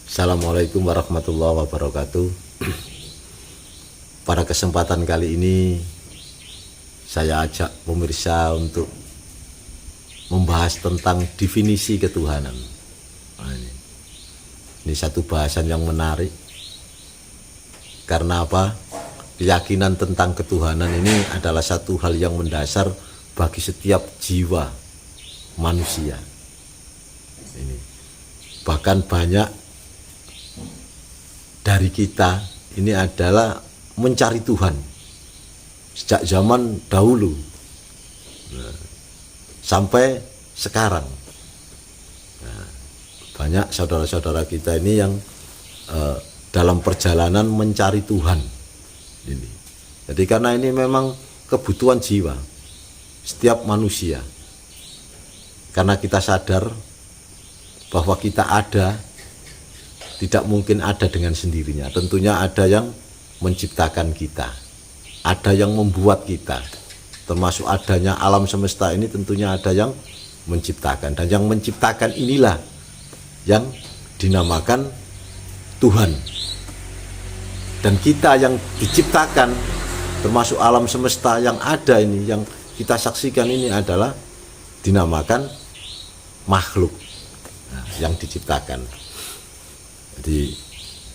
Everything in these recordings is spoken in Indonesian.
Assalamualaikum warahmatullahi wabarakatuh. Pada kesempatan kali ini saya ajak pemirsa untuk membahas tentang definisi ketuhanan. Nah, ini satu bahasan yang menarik. Karena apa? Keyakinan tentang ketuhanan ini adalah satu hal yang mendasar bagi setiap jiwa manusia. Ini bahkan banyak dari kita ini adalah mencari Tuhan sejak zaman dahulu sampai sekarang. Banyak saudara-saudara kita ini yang dalam perjalanan mencari Tuhan ini. Jadi karena ini memang kebutuhan jiwa setiap manusia, karena kita sadar bahwa kita ada, tidak mungkin ada dengan sendirinya. Tentunya ada yang menciptakan kita, ada yang membuat kita, termasuk adanya alam semesta ini tentunya ada yang menciptakan. Dan yang menciptakan inilah yang dinamakan Tuhan. Dan kita yang diciptakan, termasuk alam semesta yang ada ini, yang kita saksikan ini adalah dinamakan makhluk yang diciptakan. Jadi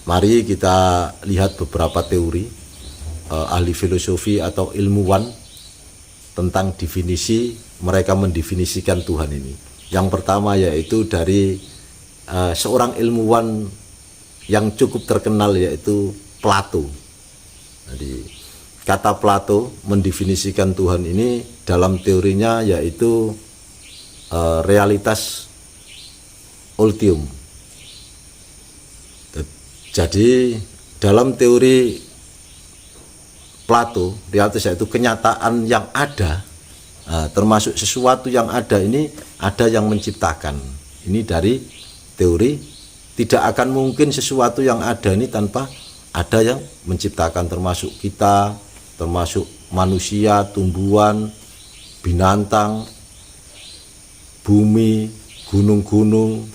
mari kita lihat beberapa teori ahli filosofi atau ilmuwan tentang definisi mereka mendefinisikan Tuhan ini. Yang pertama yaitu dari seorang ilmuwan yang cukup terkenal, yaitu Plato. Jadi kata Plato mendefinisikan Tuhan ini dalam teorinya yaitu realitas ultium. Jadi dalam teori Plato, realitas yaitu kenyataan yang ada, termasuk sesuatu yang ada ini ada yang menciptakan. Ini dari teori tidak akan mungkin sesuatu yang ada ini tanpa ada yang menciptakan, termasuk kita, termasuk manusia, tumbuhan, binatang, bumi, gunung-gunung.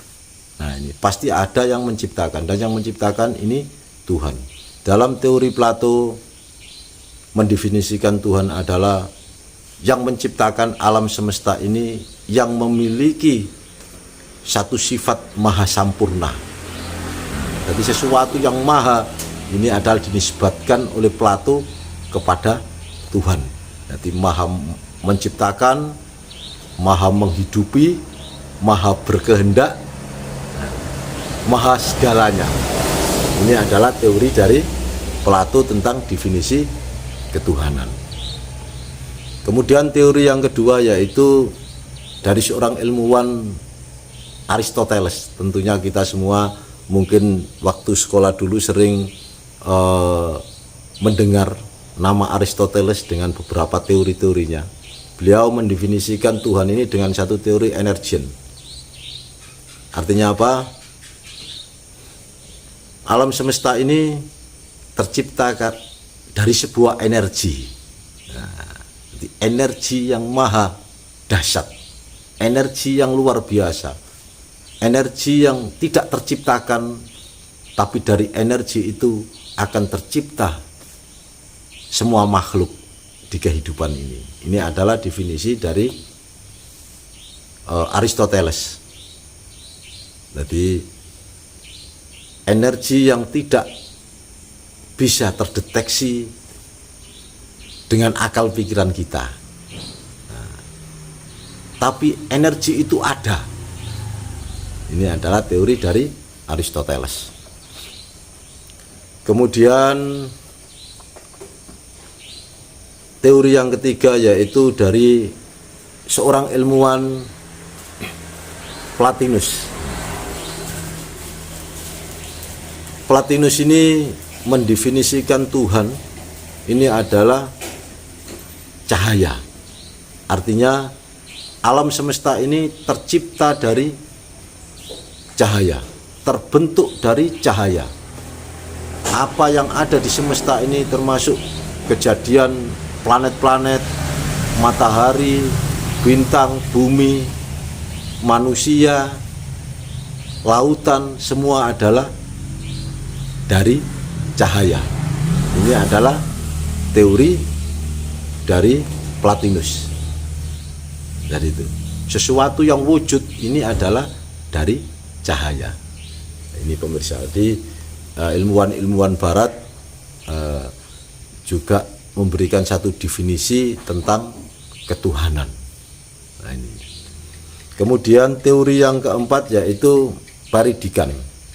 Nah, ini pasti ada yang menciptakan, dan yang menciptakan ini Tuhan. Dalam teori Plato mendefinisikan Tuhan adalah yang menciptakan alam semesta ini, yang memiliki satu sifat maha sampurna. Jadi sesuatu yang maha ini adalah dinisbatkan oleh Plato kepada Tuhan. Jadi maha menciptakan, maha menghidupi, maha berkehendak, maha segalanya. Ini adalah teori dari Plato tentang definisi ketuhanan. Kemudian teori yang kedua yaitu dari seorang ilmuwan Aristoteles. Tentunya kita semua mungkin waktu sekolah dulu sering mendengar nama Aristoteles dengan beberapa teori-teorinya. Beliau mendefinisikan Tuhan ini dengan satu teori energien. Artinya apa? Alam semesta ini tercipta dari sebuah energi. Nah, energi yang maha dahsyat, energi yang luar biasa, energi yang tidak terciptakan, tapi dari energi itu akan tercipta semua makhluk di kehidupan ini. Ini adalah definisi dari Aristoteles. Jadi energi yang tidak bisa terdeteksi dengan akal pikiran kita. Nah, tapi energi itu ada. Ini adalah teori dari Aristoteles. Kemudian teori yang ketiga yaitu dari seorang ilmuwan Plotinus. Plotinus ini mendefinisikan Tuhan ini adalah cahaya. Artinya alam semesta ini tercipta dari cahaya, terbentuk dari cahaya. Apa yang ada di semesta ini termasuk kejadian planet-planet, matahari, bintang, bumi, manusia, lautan, semua adalah dari cahaya. Ini adalah teori dari Plotinus. Jadi itu sesuatu yang wujud ini adalah dari cahaya. Ini pemirsa, jadi ilmuwan-ilmuwan Barat juga memberikan satu definisi tentang ketuhanan. Nah, ini. Kemudian teori yang keempat yaitu Paridikan,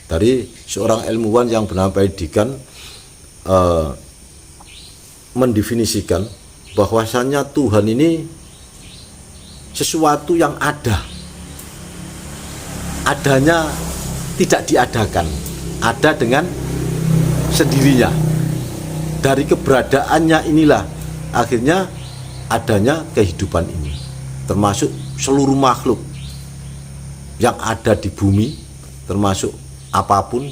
dari seorang ilmuwan yang bernama Paridikan, mendefinisikan bahwasannya Tuhan ini sesuatu yang adanya tidak diadakan, ada dengan sendirinya. Dari keberadaannya inilah akhirnya adanya kehidupan ini, termasuk seluruh makhluk yang ada di bumi, termasuk apapun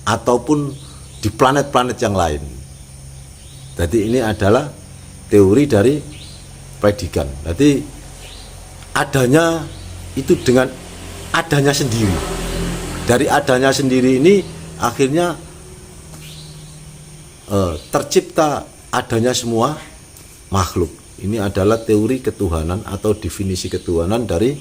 ataupun di planet-planet yang lain. Jadi ini adalah teori dari Paridikan. Jadi adanya itu dengan adanya sendiri. Dari adanya sendiri ini akhirnya tercipta adanya semua makhluk. Ini adalah teori ketuhanan atau definisi ketuhanan dari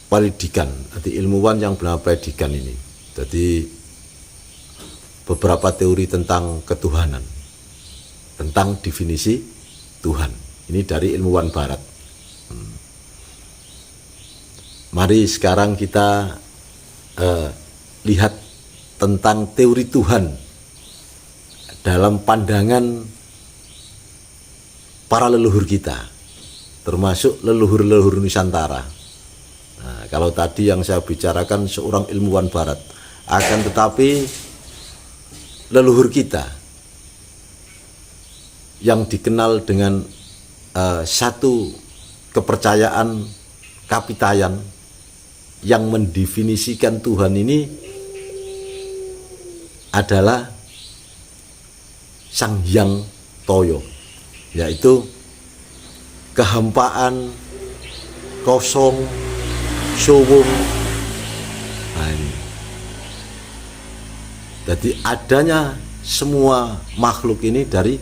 Paridikan, jadi ilmuwan yang bernama Paridikan ini. Jadi beberapa teori tentang ketuhanan, tentang definisi Tuhan. Ini dari ilmuwan Barat. Mari sekarang kita lihat tentang teori Tuhan dalam pandangan para leluhur kita, termasuk leluhur-leluhur Nusantara. Nah, kalau tadi yang saya bicarakan seorang ilmuwan Barat, akan tetapi leluhur kita yang dikenal dengan satu kepercayaan kapitayan yang mendefinisikan Tuhan ini adalah Sang Hyang Toyo, yaitu kehampaan, kosong, suwung. Nah, ini. Jadi adanya semua makhluk ini dari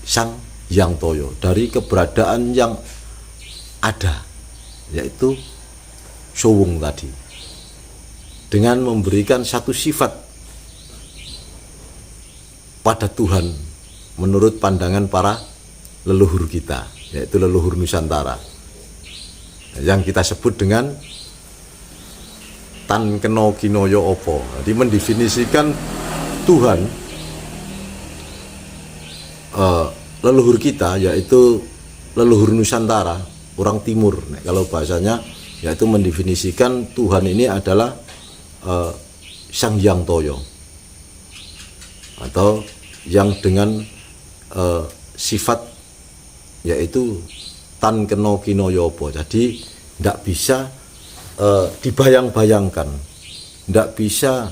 Sang Hyang Toyo, dari keberadaan yang ada, yaitu suwung tadi, dengan memberikan satu sifat pada Tuhan menurut pandangan para leluhur kita, yaitu leluhur Nusantara, yang kita sebut dengan Tan Keno Kinoyo Opo. Jadi mendefinisikan Tuhan leluhur kita, yaitu leluhur Nusantara, orang timur. Nah, kalau bahasanya yaitu mendefinisikan Tuhan ini adalah Sang Hyang Toyo, atau yang dengan sifat yaitu Tan Keno Kinoyo Opo. Jadi tidak bisa dibayang-bayangkan, tidak bisa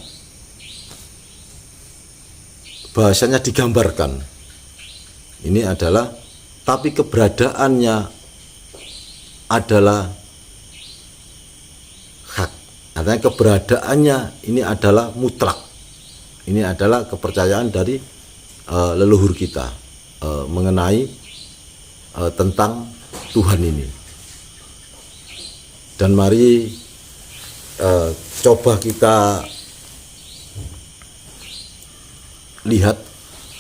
bahasanya digambarkan. Ini adalah, tapi keberadaannya adalah hak. Artinya keberadaannya ini adalah mutlak. Ini adalah kepercayaan dari leluhur kita mengenai tentang Tuhan ini. Dan mari coba kita lihat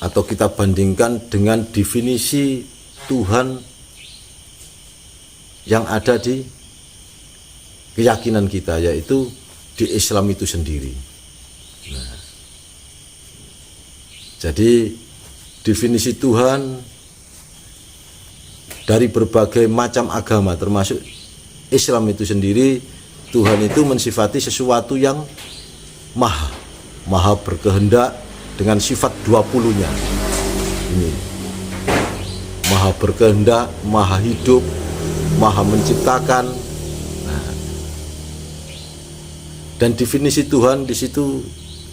atau kita bandingkan dengan definisi Tuhan yang ada di keyakinan kita, yaitu di Islam itu sendiri. Nah, jadi definisi Tuhan dari berbagai macam agama, termasuk Islam itu sendiri, Tuhan itu mensifati sesuatu yang maha berkehendak dengan sifat 20-nya. Ini maha berkehendak, maha hidup, maha menciptakan. Nah, dan definisi Tuhan di situ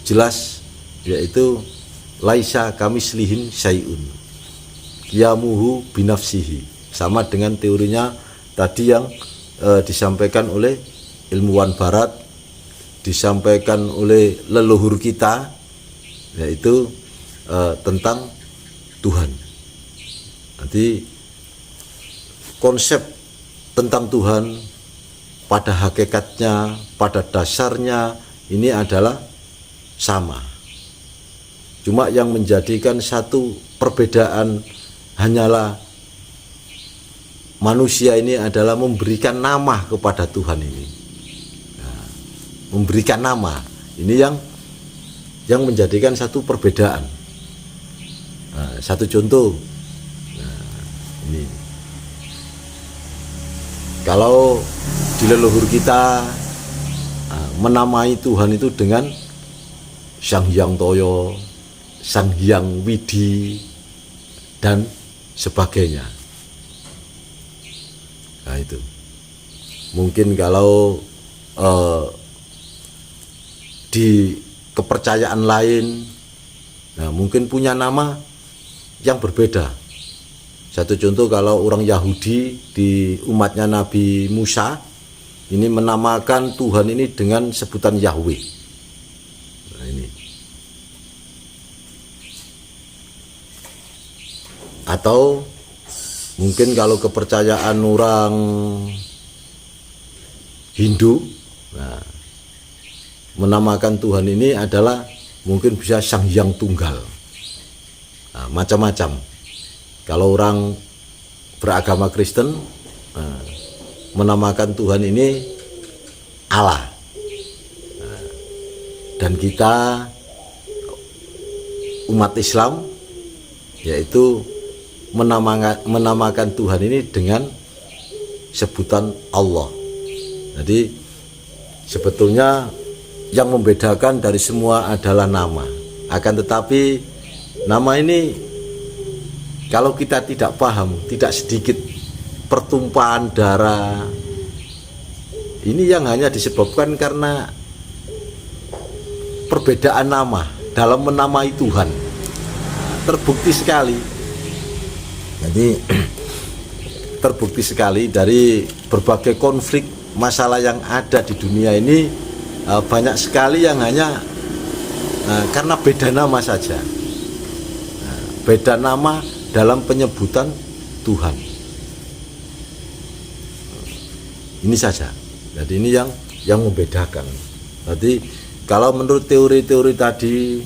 jelas, yaitu laisa kamislihin syai'un qiyamuhu binafsihi. Sama dengan teorinya tadi yang disampaikan oleh ilmuwan Barat disampaikan oleh leluhur kita, yaitu tentang Tuhan. Nanti konsep tentang Tuhan pada hakikatnya, pada dasarnya ini adalah sama. Cuma yang menjadikan satu perbedaan hanyalah manusia ini adalah memberikan nama kepada Tuhan ini. Nah, memberikan nama ini yang menjadikan satu perbedaan. Nah, satu contoh, nah, ini kalau di leluhur kita menamai Tuhan itu dengan Sang Hyang Toyo, Sang Hyang Widi, dan sebagainya. Nah itu mungkin kalau di kepercayaan lain, nah mungkin punya nama yang berbeda. Satu contoh, kalau orang Yahudi di umatnya Nabi Musa ini menamakan Tuhan ini dengan sebutan Yahweh. Nah ini. Atau mungkin kalau kepercayaan orang Hindu, nah, menamakan Tuhan ini adalah mungkin bisa Sang Hyang Tunggal. Nah, macam-macam. Kalau orang beragama Kristen, nah, menamakan Tuhan ini Allah. Nah, dan kita umat Islam yaitu menamakan Tuhan ini dengan sebutan Allah. Jadi sebetulnya yang membedakan dari semua adalah nama. Akan tetapi nama ini kalau kita tidak paham, tidak sedikit pertumpahan darah, ini yang hanya disebabkan karena perbedaan nama dalam menamai Tuhan. Terbukti sekali. Jadi terbukti sekali dari berbagai konflik masalah yang ada di dunia ini, banyak sekali yang hanya karena beda nama saja. Beda nama dalam penyebutan Tuhan. Ini saja. Jadi ini yang membedakan. Jadi kalau menurut teori-teori tadi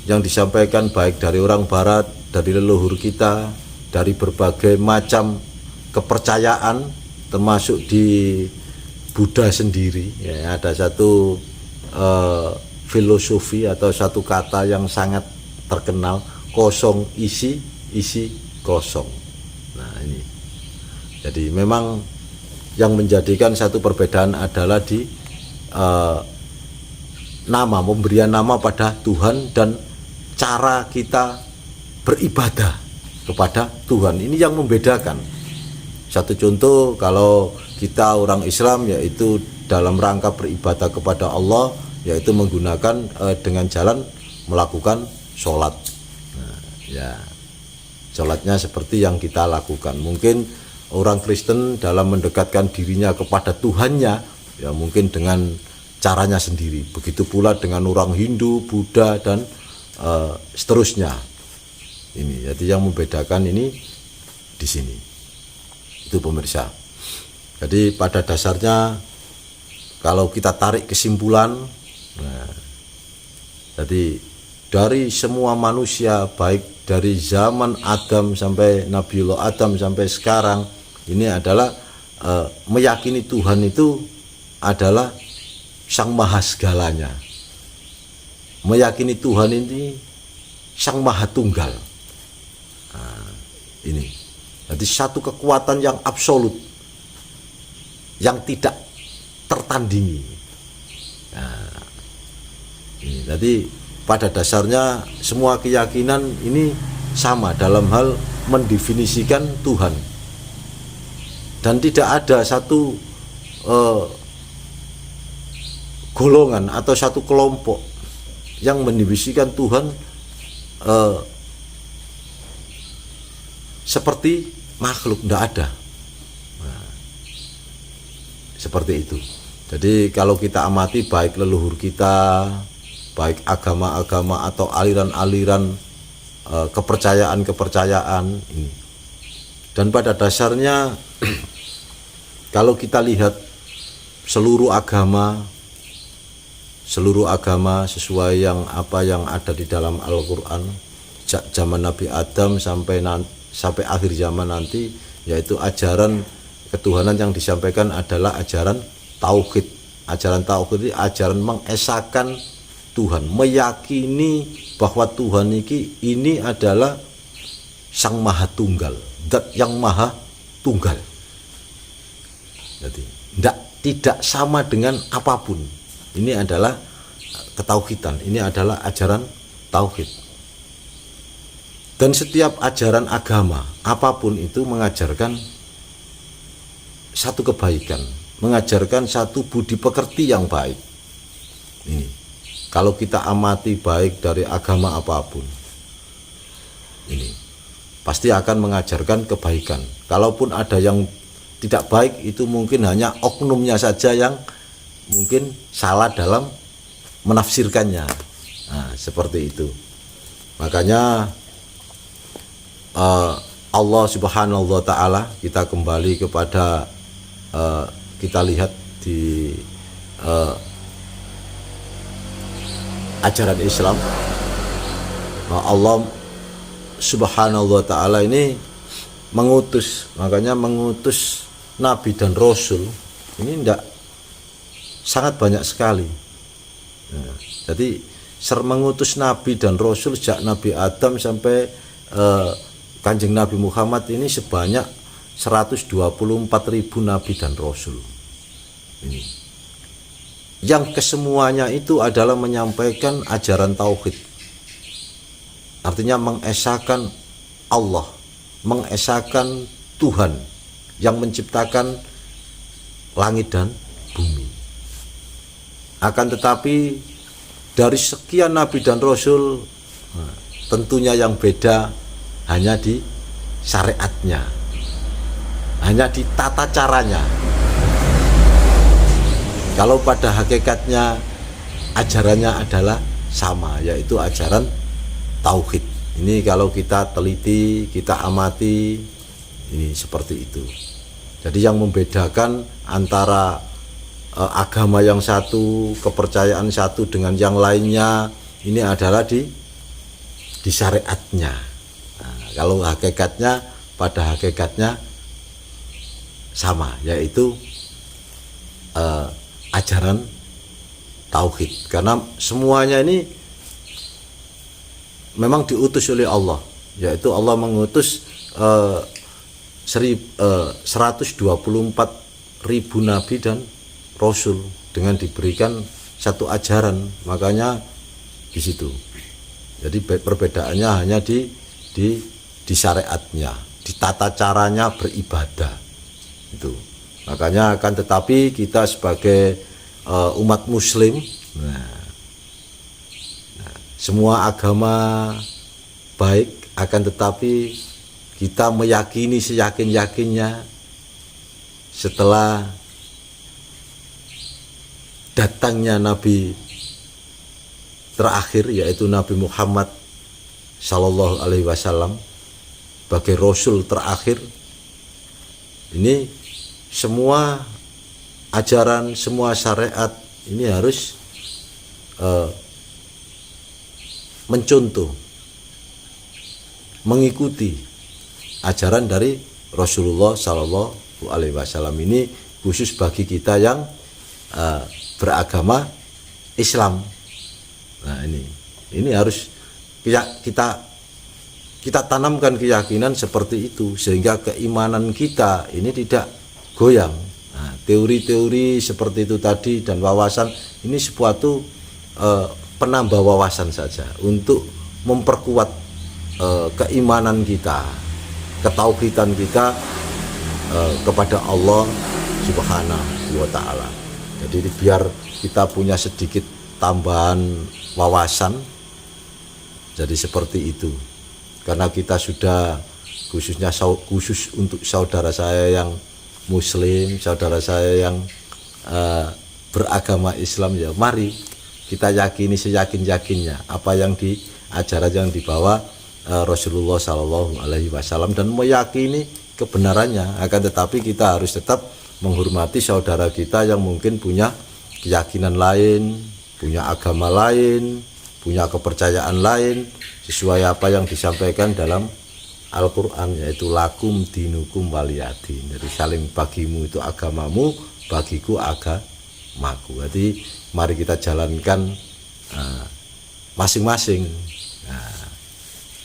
yang disampaikan baik dari orang barat, dari leluhur kita, dari berbagai macam kepercayaan, termasuk di Buddha sendiri, ya, ada satu filosofi atau satu kata yang sangat terkenal, kosong isi kosong. Nah ini, jadi memang yang menjadikan satu perbedaan adalah di nama, pemberian nama pada Tuhan dan cara kita beribadah kepada Tuhan. Ini yang membedakan. Satu contoh, kalau kita orang Islam yaitu dalam rangka beribadah kepada Allah, yaitu menggunakan dengan jalan melakukan sholat. Nah, ya, sholatnya seperti yang kita lakukan. Mungkin orang Kristen dalam mendekatkan dirinya kepada Tuhannya, ya mungkin dengan caranya sendiri. Begitu pula dengan orang Hindu, Buddha, dan seterusnya. Ini, jadi yang membedakan ini di sini. Itu pemirsa. Jadi pada dasarnya kalau kita tarik kesimpulan, nah, jadi dari semua manusia, baik dari zaman Adam sampai Nabiullah Adam sampai sekarang, ini adalah meyakini Tuhan itu adalah Sang Maha Segalanya. Meyakini Tuhan ini Sang Maha Tunggal. Nah, ini. Jadi satu kekuatan yang absolut, yang tidak tertandingi. Nah, ini. Jadi pada dasarnya semua keyakinan ini sama dalam hal mendefinisikan Tuhan. Dan tidak ada satu golongan atau satu kelompok yang mendefinisikan Tuhan seperti makhluk, tidak ada. Nah, seperti itu. Jadi kalau kita amati baik leluhur kita, baik agama-agama atau aliran-aliran kepercayaan-kepercayaan ini. Dan pada dasarnya kalau kita lihat seluruh agama sesuai yang apa yang ada di dalam Al-Qur'an sejak zaman Nabi Adam sampai akhir zaman nanti, yaitu ajaran ketuhanan yang disampaikan adalah ajaran tauhid. Ajaran tauhid itu ajaran mengesahkan Tuhan, meyakini bahwa Tuhan ini adalah Sang Maha Tunggal, Zat yang Maha Tunggal. Jadi tidak sama dengan apapun. Ini adalah ketauhidan, ini adalah ajaran tauhid. Dan setiap ajaran agama apapun itu mengajarkan satu kebaikan, mengajarkan satu budi pekerti yang baik. Ini kalau kita amati baik dari agama apapun, ini pasti akan mengajarkan kebaikan. Kalaupun ada yang tidak baik, itu mungkin hanya oknumnya saja yang mungkin salah dalam menafsirkannya. Nah, seperti itu. Makanya Allah Subhanahu wa Ta'ala, kita kembali kepada kita lihat di ajaran Islam, Allah Subhanahu wa Ta'ala ini mengutus, makanya mengutus Nabi dan Rasul ini sangat banyak sekali. Nah, jadi mengutus Nabi dan Rasul sejak Nabi Adam sampai Kanjeng Nabi Muhammad ini sebanyak 124.000 Nabi dan Rasul. Ini yang kesemuanya itu adalah menyampaikan ajaran tauhid, artinya mengesahkan Allah, mengesahkan Tuhan yang menciptakan langit dan bumi. Akan tetapi dari sekian Nabi dan Rasul, tentunya yang beda hanya di syariatnya, hanya di tata caranya. Kalau pada hakikatnya ajarannya adalah sama, yaitu ajaran tauhid. Ini kalau kita teliti, kita amati, ini seperti itu. Jadi yang membedakan antara agama yang satu, kepercayaan satu dengan yang lainnya, ini adalah di syariatnya. Nah, kalau hakikatnya, pada hakikatnya sama, yaitu ajaran tauhid. Karena semuanya ini memang diutus oleh Allah, yaitu Allah mengutus 124.000 Nabi dan Rasul dengan diberikan satu ajaran. Makanya di situ. Jadi perbedaannya hanya di syariatnya, di tata caranya beribadah. Itu. Makanya akan tetapi kita sebagai umat Muslim, semua agama baik, akan tetapi kita meyakini seyakin-yakinnya setelah datangnya Nabi terakhir, yaitu Nabi Muhammad Sallallahu Alaihi Wasallam sebagai Rasul terakhir. Ini semua ajaran, semua syariat ini harus mencontoh, mengikuti ajaran dari Rasulullah Sallallahu Alaihi Wasallam. Ini khusus bagi kita yang beragama Islam. Nah, ini harus kita tanamkan keyakinan seperti itu, sehingga keimanan kita ini tidak goyang. Nah, teori-teori seperti itu tadi dan wawasan ini sesuatu penambah wawasan saja untuk memperkuat keimanan kita, ketauhidan kita kepada Allah Subhanahu wa Ta'ala. Jadi biar kita punya sedikit tambahan wawasan, jadi seperti itu. Karena kita sudah khusus untuk saudara saya yang Muslim, saudara saya yang beragama Islam, ya mari kita yakini seyakin-yakinnya apa yang ajaran yang dibawa Rasulullah Shallallahu Alaihi Wasallam, dan meyakini kebenarannya. Akan tetapi kita harus tetap menghormati saudara kita yang mungkin punya keyakinan lain, punya agama lain, punya kepercayaan lain, sesuai apa yang disampaikan dalam Al-Quran, yaitu lakum dinukum waliyadin. Jadi saling, bagimu itu agamamu, bagiku agamaku. Jadi mari kita jalankan masing-masing,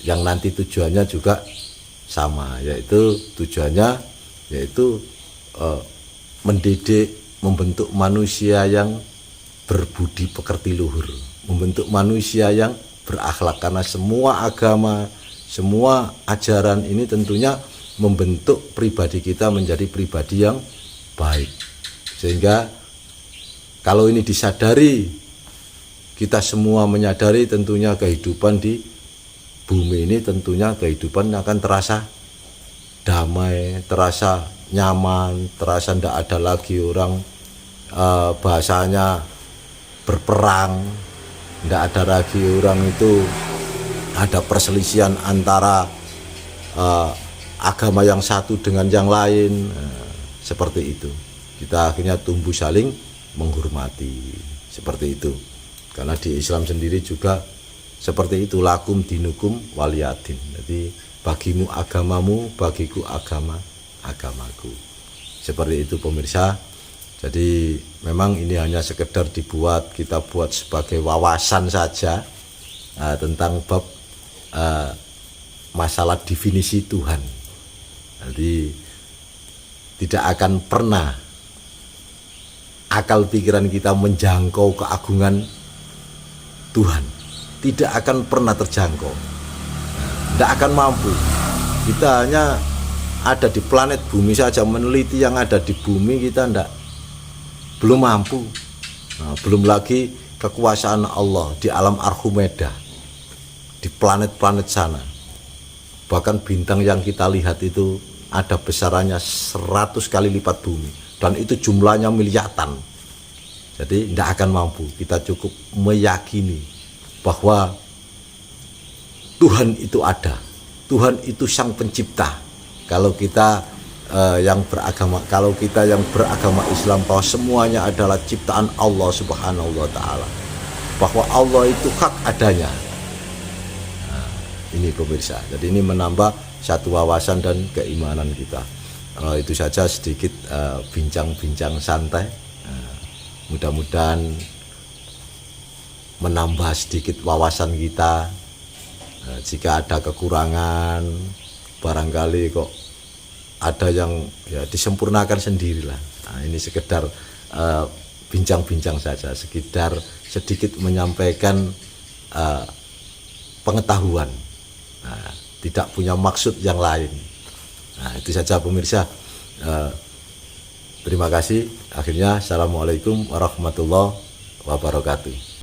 yang nanti tujuannya juga sama, yaitu tujuannya yaitu mendidik, membentuk manusia yang berbudi pekerti luhur, membentuk manusia yang berakhlak, karena semua agama, semua ajaran ini tentunya membentuk pribadi kita menjadi pribadi yang baik. Sehingga kalau ini disadari, kita semua menyadari, tentunya kehidupan di bumi ini tentunya kehidupan akan terasa damai, terasa nyaman, terasa tidak ada lagi orang bahasanya berperang, tidak ada lagi orang itu ada perselisihan antara agama yang satu dengan yang lain, seperti itu. Kita akhirnya tumbuh saling menghormati, seperti itu. Karena di Islam sendiri juga seperti itu, lakum dinukum waliyadin. Jadi bagimu agamamu, bagiku agamaku. Seperti itu pemirsa. Jadi memang ini hanya sekedar kita buat sebagai wawasan saja tentang bab masalah definisi Tuhan. Jadi tidak akan pernah akal pikiran kita menjangkau keagungan Tuhan, tidak akan pernah terjangkau, tidak akan mampu. Kita hanya ada di planet bumi saja, meneliti yang ada di bumi kita belum mampu. Belum lagi kekuasaan Allah di alam Arhumeda, di planet-planet sana. Bahkan bintang yang kita lihat itu ada besarannya 100 kali lipat bumi, dan itu jumlahnya miliaran. Jadi tidak akan mampu. Kita cukup meyakini bahwa Tuhan itu ada, Tuhan itu sang pencipta. Kalau kita yang beragama Islam, bahwa semuanya adalah ciptaan Allah Subhanahu wa Ta'ala, bahwa Allah itu hak adanya. Ini pemirsa, jadi ini menambah satu wawasan dan keimanan kita. Itu saja sedikit bincang-bincang santai, mudah-mudahan menambah sedikit wawasan kita. Jika ada kekurangan, barangkali kok ada yang ya disempurnakan sendirilah. Ini sekedar bincang-bincang saja, sekedar sedikit menyampaikan pengetahuan, tidak punya maksud yang lain. Itu saja pemirsa. Terima kasih. Akhirnya assalamualaikum warahmatullahi wabarakatuh.